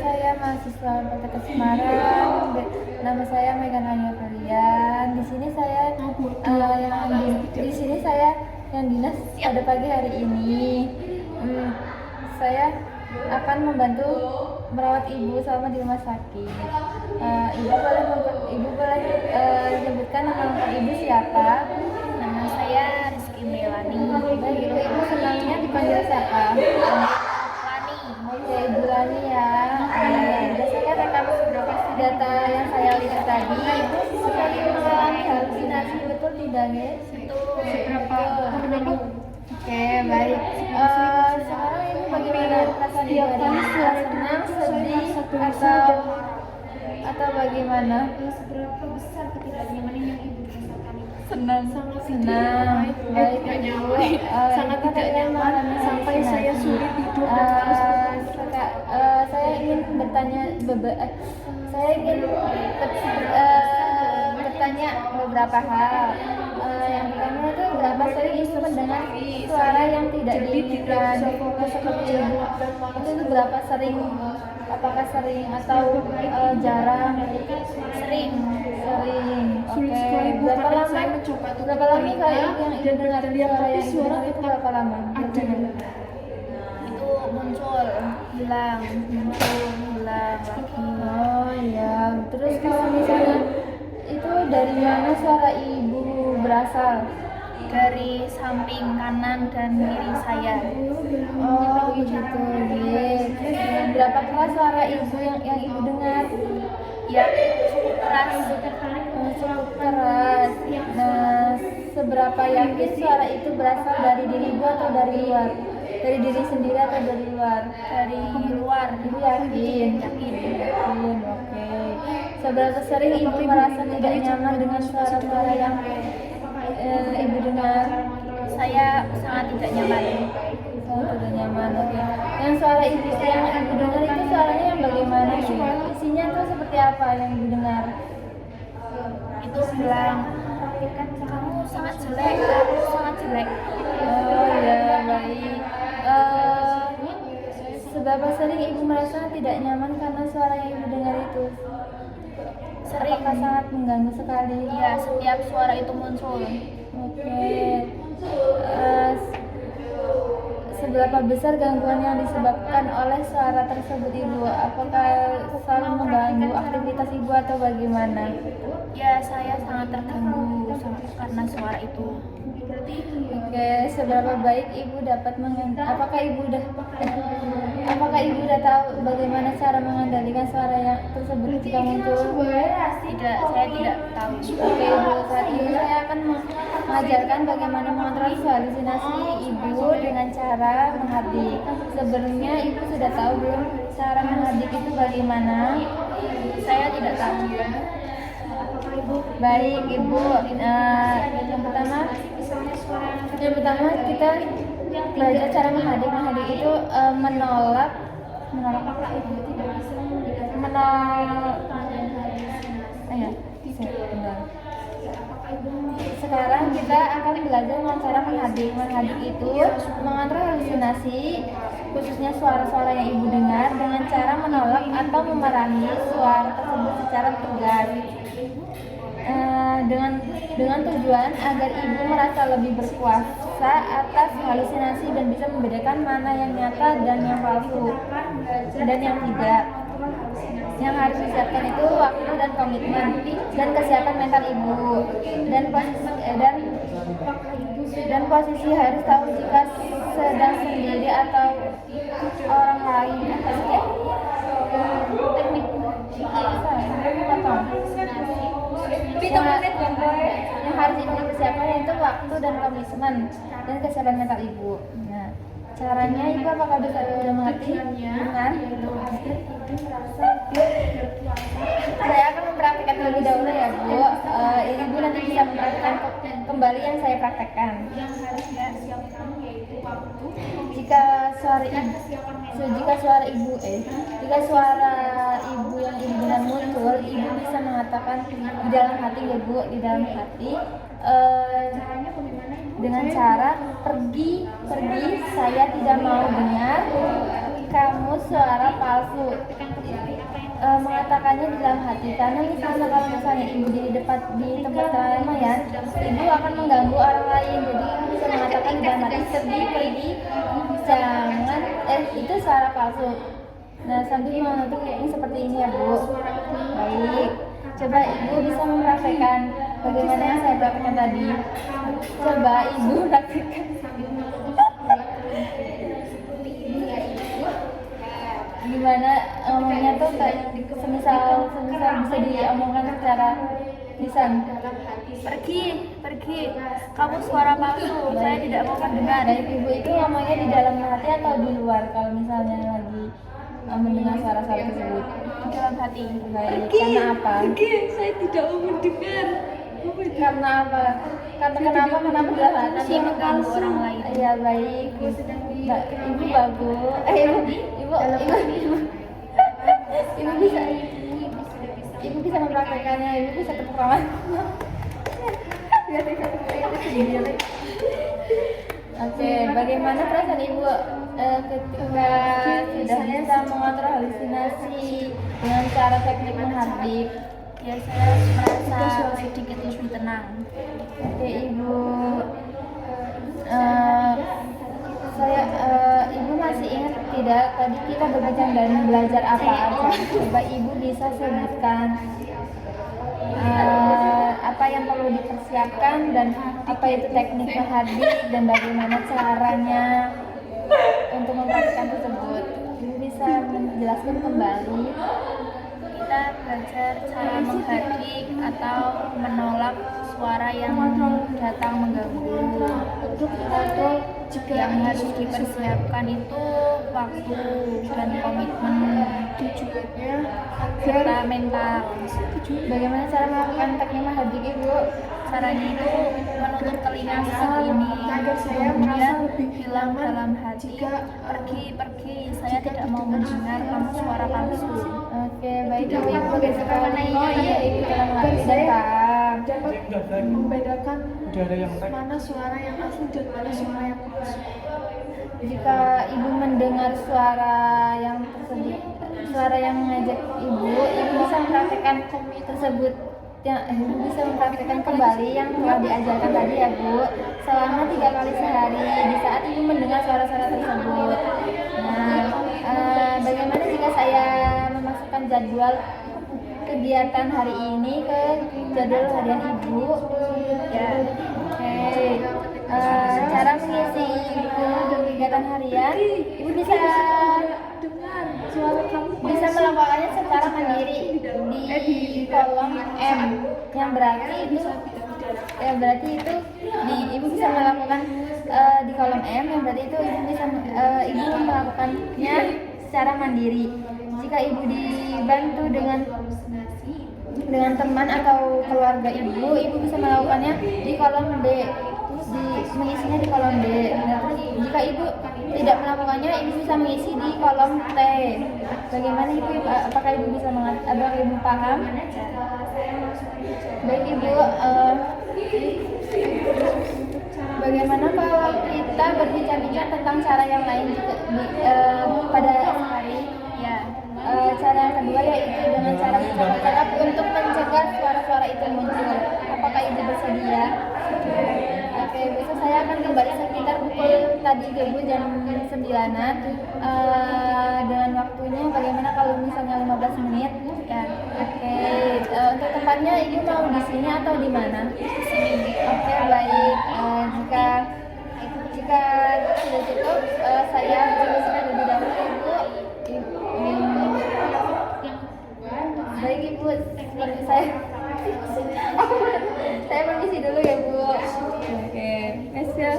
saya mahasiswa PTK Semarang. Nama saya Megan Ania Felian. Di sini saya di sini saya yang dinas pada pagi hari ini. Saya akan membantu merawat ibu selama di rumah sakit. Ibu boleh sebutkan nama lengkap ibu siapa? Nama saya Rizky Melani. Baik, ibu senangnya dipanggil siapa? Lani. Oke, Ibu Lani ya. Berdasarkan rekam data yang saya lihat tadi, ibu sekali mengalami halusinasi, betul tidak, guys? Betul. Oke, baik. Sekarang ibu bagaimana perasaan ibu hari ini? Senang, sedih, atau bagaimana? Seberapa besar ketidaknyamanan yang ibu rasakan? Senang. Baik, ibu. Sangat tidak nyaman sampai saya sulit tidur dan harus saya ingin bertanya bertanya beberapa hal. Yang pertama itu berapa sering ibu mendengar suara yang tidak diinginkan seperti ibu? Itu berapa sering? Apakah sering atau jarang? Sering. Oke. Berapa lama kali yang ibu dengar suara yang ibu dengar itu berapa lama? Itu muncul, hilang lagi. Oh iya. Terus kalau misalnya itu dari mana suara ibu berasal? Dari samping kanan dan kiri saya. Oh begitu. Terus berapa keras suara ibu yang ibu dengar? Ya, cukup keras. Cukup keras. Nah, seberapa yakin suara itu berasal dari diri ibu atau dari luar? Dari diri sendiri atau dari luar? Dari luar. Ibu yakin. Oke. Seberapa sering ibu merasa tidak nyaman dengan suara-suara yang ibu dengar? Saya sangat tidak nyaman. Tidak nyaman. Oke. Yang suara ibu yang ibu dengar itu suaranya yang bagaimana? Isinya tuh seperti apa yang ibu dengar? Itu bilang, kamu sangat jelek. Oh ya, baik. Seberapa sering ibu merasa tidak nyaman karena suara yang ibu dengar itu? Sering. Apakah sangat mengganggu sekali? Ya, setiap suara itu muncul. Oke. Seberapa besar gangguan yang disebabkan oleh suara tersebut ibu? Apakah selalu mengganggu aktivitas ibu atau bagaimana? Ya, saya sangat terganggu karena suara itu. Oke, seberapa baik ibu dapat apakah ibu udah tahu bagaimana cara mengendalikan suara yang tersebut jika muncul? Tidak, saya tidak tahu. Oke, ibu, saat ini saya akan mengajarkan bagaimana mengontrol halusinasi ibu dengan cara menghadik. Sebelumnya ibu sudah tahu belum cara menghadik itu bagaimana? Saya tidak tahu. Baik, ibu. Yang pertama kita belajar cara menghadik. Menghadik itu menolak apa? Sekarang kita akan belajar dengan cara menghadik. Menghadik itu mengontrol halusinasi, khususnya suara-suara yang ibu dengar dengan cara menolak atau memarahi suara tersebut secara tegas. Dengan tujuan agar ibu merasa lebih berkuasa atas halusinasi dan bisa membedakan mana yang nyata dan yang palsu dan yang tidak. Yang harus disiapkan itu waktu dan komitmen dan kesiapan mental ibu dan posisi harus tahu jika sedang sendiri atau orang lain. Teknik yang harus ibu persiapkan itu waktu dan komitmen dan kesiapan mental ibu. Nah, caranya ibu apakah bisa sudah mengerti? Dengan saya akan mempraktikkan terlebih dahulu ya Bu. Ibu nanti bisa mempraktikkan kembali yang saya praktekkan. Jika suara ibu yang ibu dengar muncul, ibu bisa mengatakan di dalam hati ya Bu, di dalam hati dengan cara pergi, saya tidak mau dengar. kamu suara palsu. Mengatakannya di dalam hati, karena kalau misalnya ibu di tempat keramaian, ibu akan mengganggu orang lain. Jadi ibu bisa mengatakan di dalam hati, pergi, jangan, itu suara palsu. Nah, sambil menutup kuping seperti ini ya Bu. Baik, coba ibu bisa mempraktekkan bagaimana yang saya praktekkan tadi. Coba ibu praktekkan. Gimana ngomongnya tuh kayak semisal bisa diomongkan secara lisan. Pergi, kamu suara palsu, saya tidak mau mendengar. Dari ibu itu ngomongnya di dalam hati atau di luar kalau misalnya lagi mendengar suara-suara tersebut? Di dalam hati. Baik, karena apa? Saya tidak mau mendengar. Karena apa? Kenapa Masih mengganggu orang lain. Iya, baik. Ibu bagus. Ibu bisa mempraktekannya. Ibu bisa tepuk tangan. Oke, bagaimana perasaan ibu ketika sudah bisa mengontrol halusinasi dengan cara teknik menghardik? Ya, saya merasa sedikit lebih tenang. Oke ibu, ibu masih ingat tidak tadi kita berbincang dan belajar apa aja? Coba ibu bisa sebutkan apa yang perlu dipersiapkan dan apa itu teknik menghardik dan bagaimana caranya untuk mempraktikkan tersebut. Ibu bisa menjelaskan kembali. Kita belajar cara menghardik atau menolak suara yang datang mengganggu. Yang harus dipersiapkan itu waktu dan komitmen serta mental. Bagaimana cara melakukan teknik menghardik ibu? Caranya itu menutup telinga seperti ini, kemudian bilang dalam hati, pergi, saya tidak mau mendengar kamu suara palsu. Oke, baik ibu bagaimana ibu dalam hati dan paham. dapat membedakan mana suara yang asli dan mana suara yang palsu. Jika ibu mendengar suara yang mengajak ibu bisa mempraktekkan tersebut. Ibu bisa mempraktekkan kembali yang telah diajarkan tadi ya Bu, selama 3 kali sehari di saat ibu mendengar suara-suara tersebut. Nah, bagaimana jika saya memasukkan jadwal kegiatan hari ini ke jadwal harian ibu? Ya, oke. Cara mengisi ibu kegiatan harian, ibu bisa melakukannya secara mandiri di kolom M, yang berarti itu ibu bisa melakukan di kolom M, yang berarti itu ibu melakukannya secara mandiri. Jika ibu dibantu dengan teman atau keluarga ibu bisa melakukannya di kolom D, mengisinya di kolom D. Jika ibu tidak melakukannya, ibu bisa mengisi di kolom T. Bagaimana ibu? Apakah ibu bisa apakah ibu paham? Baik ibu, bagaimana kalau kita berbicara tentang cara yang lain juga pada hari? Ya. Cara yang kedua yaitu dengan cara bercakap untuk mencegah suara-suara itu muncul. Apakah ibu bersedia? Oke, besok saya akan kembali sekitar pukul tadi ibu jam 9-an dengan waktunya bagaimana kalau misalnya 15 menit ya. Oke, untuk tempatnya ibu mau di sini atau di mana? Di sini. Oke, baik. Jika sudah cukup, saya jelaskan lebih dahulu ibu. Baik ibu, saya permisi dulu ya Bu. Oke, kasih ya.